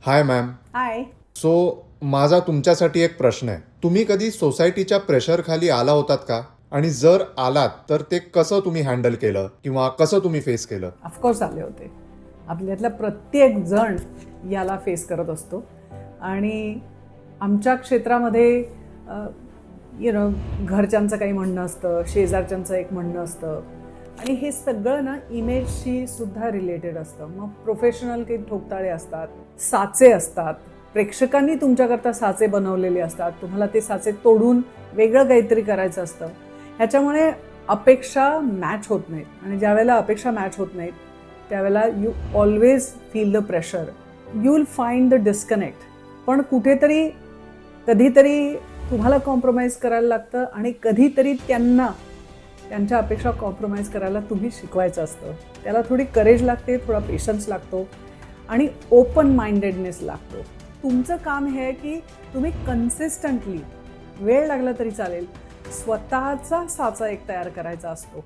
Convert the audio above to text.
हाय ma'am. हाय. So माझा तुमच्यासाठी एक प्रश्न आहे. तुम्ही कधी सोसायटीच्या प्रेशरखाली आला होतात का? आणि जर आलात तर ते कसं तुम्ही हँडल केलं किंवा कसं तुम्ही फेस केलं? ऑफकोर्स आले होते. आपल्यातला प्रत्येक जण याला फेस करत असतो. आणि आमच्या क्षेत्रामध्ये घरच्यांचं काही म्हणणं असतं, शेजारच्यांचं एक म्हणणं असतं, आणि हे सगळं ना इमेजशी सुद्धा रिलेटेड असतं. मग प्रोफेशनल काही ठोकताळे असतात, साचे असतात, प्रेक्षकांनी तुमच्याकरता साचे बनवलेले असतात, तुम्हाला ते साचे तोडून वेगळं काहीतरी करायचं असतं. ह्याच्यामुळे अपेक्षा मॅच होत नाहीत, आणि ज्या वेळेला अपेक्षा मॅच होत नाहीत त्यावेळेला you always feel the pressure. You will find the disconnect. पण कुठेतरी कधीतरी तुम्हाला कॉम्प्रोमाइज करायला लागतं, आणि कधीतरी त्यांना त्यांच्या अपेक्षा कॉम्प्रोमाइज करायला तुम्ही शिकवायचं असतं. त्याला थोडी करेज लागते, थोडा पेशन्स लागतो, आणि ओपन माइंडेडनेस लागतो. तुमचं काम हे आहे की तुम्ही कन्सिस्टंटली, वेळ लागला तरी चालेल, स्वतःचा साचा एक तयार करायचा असतो.